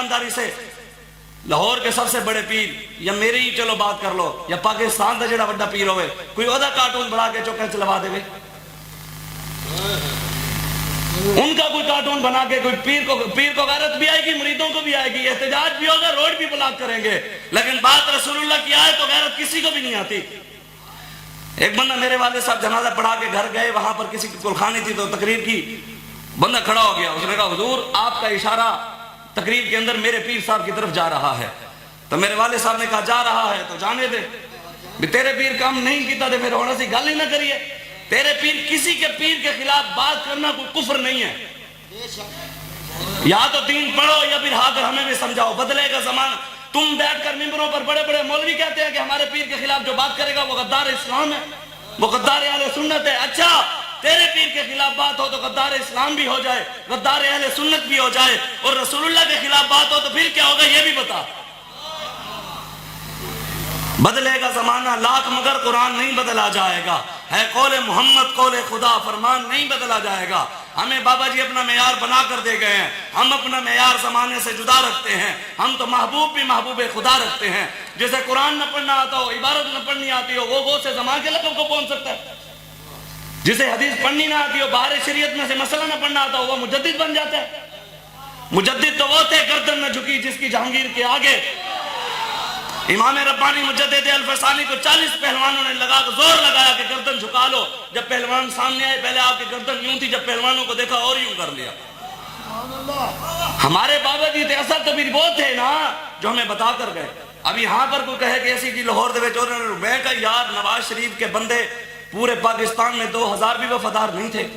ایمانداری سے لاہور کے سب سے بڑے پیر یا میری ہی چلو بات کر لو یا پاکستان کا جڑا بڑا پیر ہوئے کوئی عہدہ کارٹون بنا کے چوکے چلوا دے ان کا کوئی کارٹون بنا کے کوئی پیر کو غیرت بھی آئے گی مریدوں کو بھی آئے گی احتجاج بھی ہوگا روڈ بھی بلاک کریں گے لیکن بات رسول اللہ کی آئے تو غیرت کسی کو بھی نہیں آتی. ایک بندہ میرے والد صاحب جنازہ پڑھا کے گھر گئے وہاں پر کسی کی کلخانی تھی تو تقریر کی بندہ کھڑا ہو گیا اس نے کہا حضور آپ کا اشارہ تقریر کے اندر میرے پیر صاحب کی طرف جا رہا ہے تو میرے والد صاحب نے کہا جا رہا ہے تو جانے دے بھی تیرے پیر کام نہیں کیتا دے پھر ہونا سی گل ہی نہ کریے تیرے پیر کسی کے پیر کے خلاف بات کرنا کوئی کفر نہیں ہے یا تو دین پڑھو یا پھر ہا کر ہمیں بھی سمجھاؤ بدلے گا زمانہ. تم بیٹھ کر ممبروں پر بڑے بڑے مولوی کہتے ہیں کہ ہمارے پیر کے خلاف جو بات کرے گا وہ غدار اسلام ہے وہ غدار اہل سنت ہے. اچھا تیرے پیر کے خلاف بات ہو تو غدار اسلام بھی ہو جائے غدار اہل سنت بھی ہو جائے اور رسول اللہ کے خلاف بات ہو تو پھر کیا ہوگا یہ بھی بتا. بدلے گا زمانہ لاکھ مگر قرآن نہیں بدلا جائے گا ہے قول محمد قول خدا فرمان نہیں بدلا جائے گا. ہمیں بابا جی اپنا معیار بنا کر دے گئے ہیں ہم اپنا معیار زمانے سے جدا رکھتے ہیں ہم تو محبوب بھی محبوب خدا رکھتے ہیں. جسے قرآن نہ پڑھنا آتا ہو عبارت نہ پڑھنی آتی ہو وہ سے زمان کے لقب کو پہنچ سکتا ہے. جسے حدیث پڑھنی نہ آتی ہو باہر شریعت میں سے مسئلہ نہ پڑھنا آتا ہو وہ مجدد بن جاتا ہے. مجدد تو وہ تھے گردن نہ جھکی جس کی جہانگیر کے آگے. امام ربانی مجدد الفسانی کو 40 پہلوانوں نے زور لگایا کہ گردن جھکا لو. جب پہلوان سامنے آئے پہلے آپ کی گردن یوں تھی جب پہلوانوں کو دیکھا اور یوں کر لیا. ہمارے بابا جی تھے اصل تو بھی وہ تھے نا جو ہمیں بتا کر گئے. اب یہاں پر کوئی کہے کہ ایسی جی لاہور دے وچ میں کہا یار نواز شریف کے بندے پورے پاکستان میں 2000 بھی وفادار نہیں تھے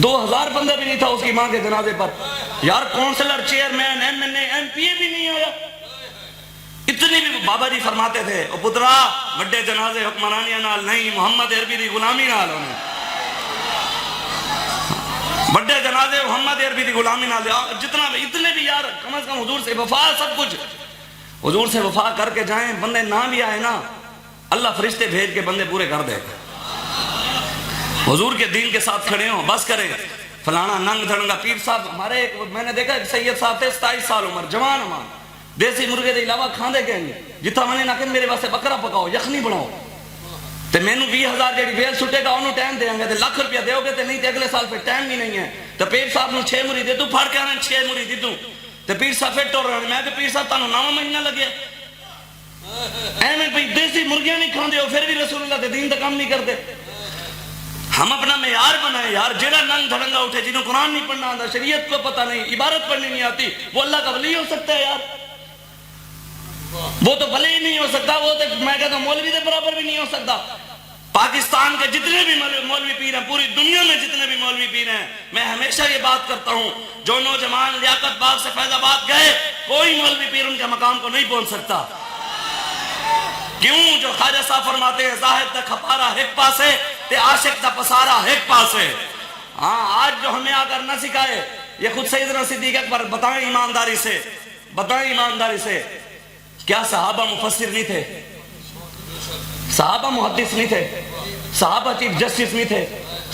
2000 بندے بھی نہیں تھا اس کی ماں کے جنازے پر. یار councillor chairman M N A M P A بھی نہیں آیا. اتنی بھی بابا جی فرماتے تھے او پترا بڑے جنازے حکمرانیاں نال نہیں محمد عربی دی غلامی نال ہونے بڑے جنازے محمد عربی دی غلامی نال جتنا اتنے بھی یار کم از کم حضور سے وفا سب کچھ حضور سے وفا کر کے جائیں بندے نہ بھی آئے نا اللہ فرشتے بھیج کے بندے پورے کر دے حضور کے دین کے ساتھ کھڑے ہوں بس کرے فلانا ننگ دھڑنگا پیر صاحب ہمارے میں نے دیکھا سید صاحب تھے 27 سال عمر جوان امان دیسی مرغے دے علاوہ کھاندے کہیں گے جتنا میں نے نہ کہ میرے واسطے بکرا پکاؤ یخنی بناؤ تے میں نو 20,000 جیڑی بیل سٹے گا انہوں ٹائم دیں گے تے لاکھ روپیہ دیو گے تے نہیں تے اگلے سال پہ ٹائم بھی نہیں ہے تے پیر صاحب نو 6 مرید دے تو پھڑ کے آنے 6 مرید دوں تے پیر صاحب پھر ٹور رہے میں کہ پیر صاحب تانوں 9 مہینہ لگے ایمیں بھئی دیسی مرغیاں نہیں کھاندے ہو پھر بھی رسول اللہ دے دین دا کام نہیں کرتے. ہم اپنا معیار بنائیں یار جیڑا ننگ دھڑنگا اٹھے جنہوں قرآن نہیں پڑھنا آتا شریعت کو پتہ نہیں عبارت پڑھنی نہیں آتی وہ اللہ کا ولی ہو سکتا ہے یار وہ تو بھلے ہی نہیں ہو سکتا وہ تو میں کہتا ہوں مولوی دے برابر بھی نہیں ہو سکتا. پاکستان کے جتنے بھی مولوی پیر ہیں پوری دنیا میں جتنے بھی مولوی پیر ہیں میں ہمیشہ یہ بات کرتا ہوں جو نوجوان لیاقت باغ سے فیض آباد گئے کوئی مولوی پیر ان کے مقام کو نہیں پہنچ سکتا. کیوں جو خواجہ صاحب فرماتے ہیں زاہد دا کھپارا ایک پاسے تے عاشق دا پسارا ایک پاسے. ہاں آج جو ہمیں آ کر نہ سکھائے یہ خود سیدنا صدیق اکبر بتائیں ایمانداری سے کیا صحابہ مفسر نہیں تھے صحابہ محدث نہیں تھے صحابہ چیف جسٹس نہیں تھے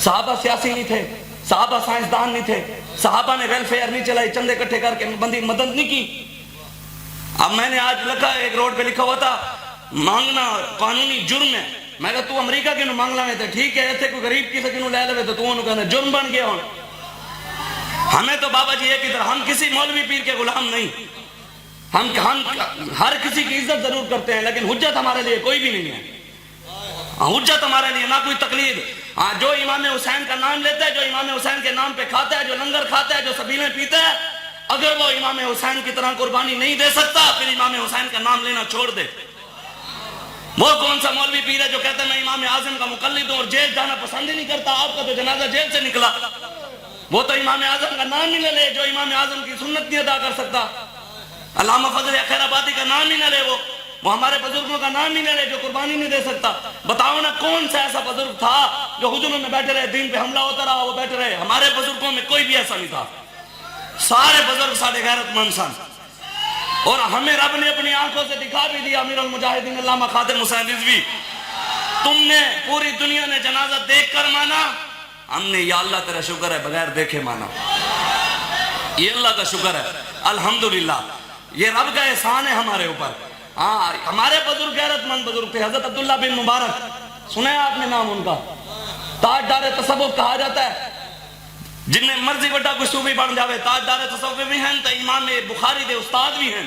صحابہ سیاسی نہیں تھے صحابہ سائنسدان نہیں تھے صحابہ نے ویلفیئر نہیں چلائی چندے اکٹھے کر کے بندی مدد نہیں کی. اب میں نے آج لکھا ایک روڈ پہ لکھا ہوا تھا مانگنا قانونی جرم ہے. میں کہا تو امریکہ کے نو مانگ لائے تھے ٹھیک ہے ایسے کوئی غریب کی سے کنو لے لے تو انہوں کہنا جرم بن گیا ہوں. ہمیں تو بابا جی ایک ہی طرح ہم کسی مولوی پیر کے غلام نہیں ہم ہر کسی کی عزت ضرور کرتے ہیں لیکن حجت ہمارے لیے کوئی بھی نہیں ہے. حجت ہمارے لیے نہ کوئی تقلید. جو امام حسین کا نام لیتا ہے جو امام حسین کے نام پہ کھاتا ہے جو لنگر کھاتا ہے جو سبیلیں پیتا ہے اگر وہ امام حسین کی طرح قربانی نہیں دے سکتا پھر امام حسین کا نام لینا چھوڑ دے. وہ کون سا مولوی پیر ہے جو کہتا ہے میں امام اعظم کا مقلد ہوں اور جیل جانا پسند ہی نہیں کرتا آپ کا تو جنازہ جیل سے نکلا. وہ تو امام اعظم کا نام ہی نہ لے جو امام اعظم کی سنت نہیں ادا کر سکتا. علامہ فضل خیر آبادی کا نام ہی نہ لے وہ ہمارے بزرگوں کا نام ہی نہ لے جو قربانی نہیں دے سکتا. بتاؤ نا کون سا ایسا بزرگ تھا جو حجروں میں بیٹھے رہے دین پہ حملہ ہوتا رہا وہ بیٹھے رہے. ہمارے بزرگوں میں کوئی بھی ایسا نہیں تھا. سارے بزرگ سارے غیرت مند سن اور ہمیں رب نے اپنی آنکھوں سے دکھا بھی دیا. امیر المجاہدین علامہ خادم حسین رضوی تم نے پوری دنیا نے جنازہ دیکھ کر مانا ہم نے یا اللہ تیرا شکر ہے بغیر دیکھے مانا. یہ اللہ کا شکر ہے. الحمدللہ یہ رب کا احسان ہے ہمارے اوپر. ہاں ہمارے بزرگ غیرت مند بزرگ تھے. حضرت عبداللہ بن مبارک سنا ہے آپ نے نام ان کا؟ تاجدار تصوف کہا جاتا ہے. جن میں مرضی بڑا کوئی صوفی بن جاوے تاجدار تصوف بھی ہیں تو امام بخاری دے استاد بھی ہیں.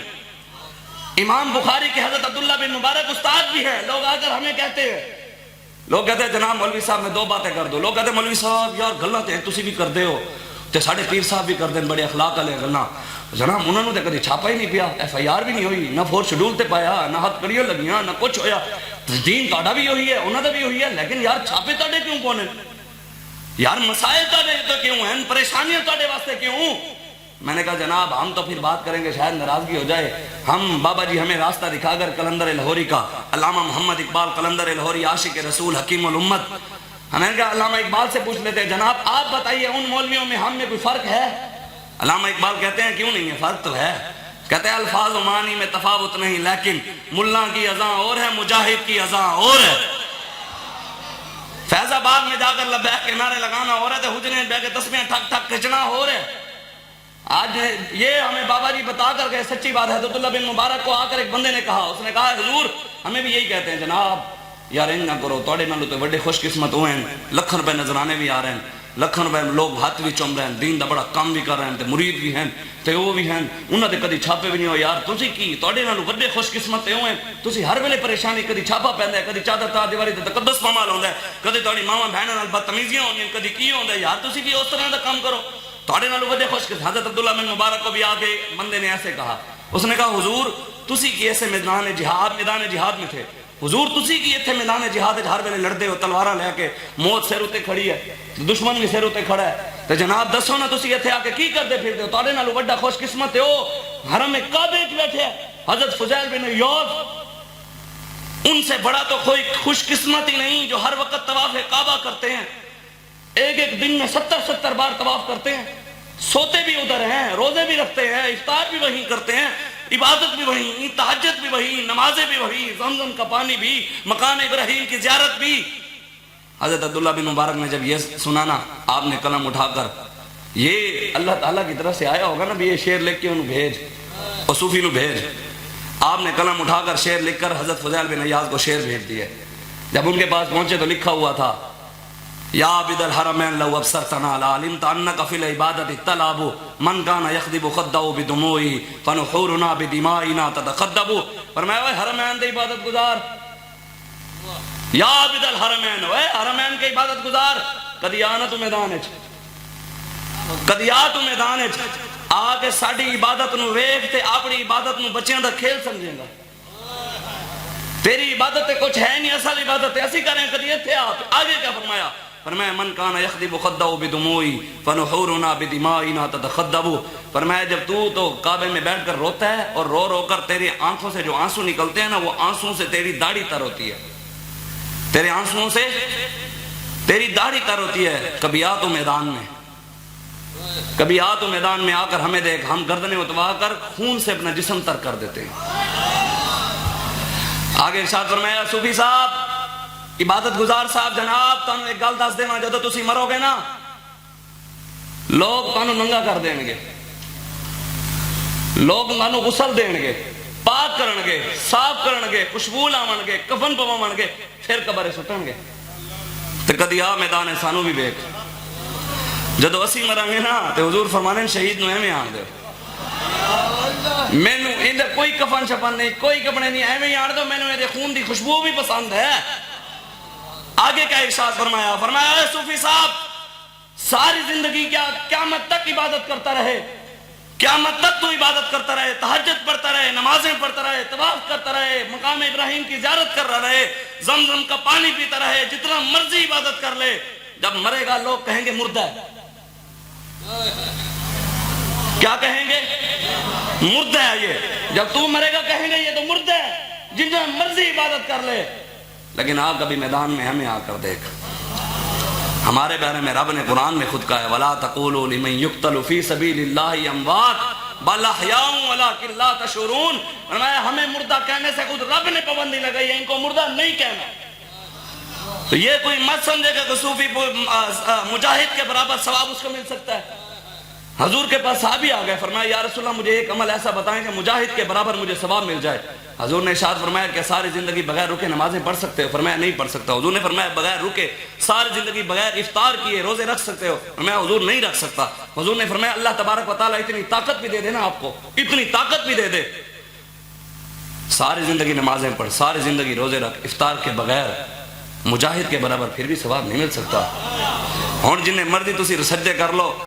امام بخاری کے حضرت عبداللہ بن مبارک استاد بھی ہیں. لوگ آ کر ہمیں کہتے ہیں, لوگ کہتے ہیں جناب مولوی صاحب میں 2 باتیں کر دو. لوگ کہتے ہیں مولوی صاحب یار گلاں تے تسی بھی کر دے ہو تے ساڈے پیر صاحب بھی کر دیں بڑے اخلاق والے گلاں. جناب انہوں نے کدی چھاپا ہی نہیں پیا, FIR بھی نہیں ہوئی, نہ 4 شیڈول تے پایا, نہ ہاتھ کڑیوں لگیاں, نہ کچھ ہویا. دین تہاڈا بھی وہی ہے انہاں دا بھی وہی ہے, لیکن یار چھاپے تہاڈے کیوں کون ہیں یار؟ مسائل تہاڈے تو کیوں ہیں, پریشانیاں تہاڈے واسطے کیوں؟ میں نے کہا جناب ہم تو پھر بات کریں گے شاید ناراضگی ہو جائے. ہم بابا جی ہمیں راستہ دکھا کر قلندر لاہوری کا, علامہ محمد اقبال قلندر لاہوری عاشق رسول حکیم الامت, ہمیں کہا علامہ اقبال سے پوچھ لیتے ہیں جناب آپ بتائیے ان مولویوں میں ہم میں کوئی فرق ہے؟ علامہ اقبال کہتے ہیں کیوں نہیں ہے, فرق تو ہے. کہتے ہیں الفاظ و معنی میں تفاوت نہیں, لیکن ملا کی اذاں اور ہے مجاہد کی اذاں اور ہے. فیض آباد میں جا کر لبیک کے نعرے لگانا ہو رہا ہے, حجرے میں بیٹھ کے تسبیحیں ٹھک ٹھک کھچنا ہو رہا ہے. آج یہ ہمیں بابا جی بتا کر گئے, سچی بات ہے. حضرت عبداللہ بن مبارک کو آ کر ایک بندے نے کہا, اس نے کہا حضور ہمیں بھی یہی کہتے ہیں جناب یار انج نہ کرو, توڑے نالوں تو بڑے خوش قسمت ہوئے ہیں, لکھن روپے نظرانے بھی آ رہے ہیں, لکھن روپے لوگ ہاتھ بھی چوم رہے ہیں, دین دا بڑا کام بھی کر رہے ہیں, تے مرید بھی ہیں تے وہ بھی ہیں, انہاں دے کدی چھاپے بھی نہیں ہو. یار تسی کی توڑے نالوں بڑے خوش قسمت ہوئے ہیں, تسی ہر ویلے پریشانی, کدی چھاپا پیندا ہے, کدی چادر تا دیواری تے تقدس پامال ہوندا ہے, کدی تہاڈی ماواں بہناں نال بدتمیزیاں ہوندیاں, کدی کی ہوندا ہے. یار تسی بھی اس طرح دا کام کرو, توڑے نالوں بڑے خوش قسمت. حضرت عبداللہ بن مبارک کو بھی آ کے بندے نے ایسے کہا, اس نے کہا حضور تسی کی ایسے میدان جہاد میں تھے, حضور تسی کی ایتھے میدان جہاد ہر ویلے لڑدے ہو, تلواراں لے کے, موت سر اتے کھڑی ہے, دشمن بھی سر اتے کھڑا ہے, تے جناب دسو نا تسی ایتھے آ کے کی کردے پھردے ہو؟ توڑے نالوں بڑا خوش قسمت ہو, حرم کعبے وچ بیٹھے ہیں. حضرت فضیل بن عیاض, ان سے بڑا تو کوئی خوش قسمت ہی نہیں جو ہر وقت طواف کعبہ کرتے ہیں, ایک دن میں 70 بار طواف کرتے ہیں, سوتے بھی ادھر ہیں, روزے بھی رکھتے ہیں, افطار بھی وہیں کرتے ہیں, عبادت بھی وہیں, تہجد بھی وہیں, نمازیں بھی وہیں, زمزم کا پانی بھی, مقام ابراہیم کی زیارت بھی. حضرت عبداللہ بن مبارک نے جب یہ سنانا, آپ نے قلم اٹھا کر, یہ اللہ تعالیٰ کی طرف سے آیا ہوگا نا بھی یہ شعر لکھ کے انہوں بھیج, اور صوفی نو بھیج. آپ نے قلم اٹھا کر شعر لکھ کر حضرت فضیل بن عیاض کو شعر بھیج دیے. جب ان کے پاس پہنچے تو لکھا ہوا تھا, یا عبد الحرمین لو ابصرتنا لعلمت انک فی العبادۃ طلب من کان یخضب خدہ بدموعہ فنحورنا بدمائنا تتخدب. فرمایا اے حرمین دی عبادت گزار, یا عبد الحرمین, اے حرمین کی عبادت گزار, کدی آنا تو میدان وچ, کدی آ تو میدان وچ آ کے ساڈی عبادت نو ویکھ تے اپنی عبادت نو بچیاں دا کھیل سمجھے گا. تیری عبادت تے کچھ ہے نہیں, اصل عبادت ایسی کریں. کدی ایتھے آگے کیا فرمایا؟ فرمایا من کان یخضب خدہ بدموعہ فنحورنا بدمائنا تتخدب. فرمایا جب تو کعبے میں بیٹھ کر روتا ہے اور رو رو کر تیری آنکھوں سے جو آنسو نکلتے ہیں نا, وہ آنسوں سے تیری داڑھی تر ہوتی ہے, تیرے آنسوں سے تیری داڑھی تر ہوتی ہے. کبھی آ تو میدان میں, کبھی آ تو میدان میں آ کر ہمیں دیکھ, ہم گردنیں اتوا کر خون سے اپنا جسم تر کر دیتے ہیں. آگے ارشاد فرمایا صوفی صاحب, عبادت گزار صاحب, جناب تانوں ایک گل دس دیواں, جدوں تسی مرو گے نا لوگ تانوں ننگا کر دین گے, لوگ تانوں غسل دین گے, پاک کرن گے, صاف کرن گے, خوشبو لاون گے, کفن پواون گے, پھر قبر سٹن گے. تے کدی آ میدان سانوں بھی ویکھ, جدوں اسی مران گے نا تے حضور فرمانے شہید نو ایویں آن دیو, مینوں ادھر کوئی کفن شفن نہیں, کوئی کپڑے نہیں, ایویں آن دو, مینوں اے خون دی خوشبو بھی پسند ہے. آگے کیا ارشاد فرمایا؟ فرمایا اے صوفی صاحب, ساری زندگی کیا قیامت تک عبادت کرتا رہے, قیامت تک تو عبادت کرتا رہے, تہجد پڑھتا رہے, نمازیں پڑھتا رہے, طواف کرتا رہے, مقام ابراہیم کی زیارت کر رہے, زمزم کا پانی پیتا رہے, جتنا مرضی عبادت کر لے, جب مرے گا لوگ کہیں گے مردہ ہے. کیا کہیں گے؟ مردہ ہے یہ. جب تو مرے گا کہیں گے یہ تو مردہ ہے, جتنا مرضی عبادت کر لے. لیکن آپ کبھی میدان میں ہمیں آ کر دیکھ, ہمارے بارے میں رب نے قرآن میں خود کہا ہے, وَلَا تَقُولُوا لِمَنْ يُقْتَلُ فِي سَبِيلِ اللَّهِ أَمْوَاتٌ بَلْ أَحْيَاءٌ وَلَٰكِن لَا تَشْعُرُونَ. فرمایا ہمیں مردہ کہنے سے خود رب نے پابندی لگائی ہے, ان کو مردہ نہیں کہنا. تو یہ کوئی مت سمجھے کہ صوفی مجاہد کے برابر ثواب اس کو مل سکتا ہے. حضور کے پاس صحابی آ گئے، فرمایا یا رسول اللہ مجھے ایک عمل ایسا بتائیں کہ مجاہد کے برابر مجھے ثواب مل جائے۔ حضور نے ارشاد فرمایا کہ ساری زندگی بغیر رکے نمازیں پڑھ سکتے ہو؟ فرمایا نہیں پڑھ سکتا۔ حضور نے فرمایا بغیر رکے ساری زندگی بغیر افطار کیے روزے رکھ سکتے ہو؟ فرمایا حضور نہیں رکھ سکتا۔ حضور نے فرمایا اللہ تبارک و تعالیٰ اتنی طاقت بھی دے دے نا آپ کو، اتنی طاقت بھی دے دے، ساری زندگی نمازیں پڑھ، ساری زندگی روزے رکھ، افطار کے بغیر مجاہد کے برابر پھر بھی ثواب نہیں مل سکتا۔ ہن جنہیں مرضی تسی سجدے کر لو،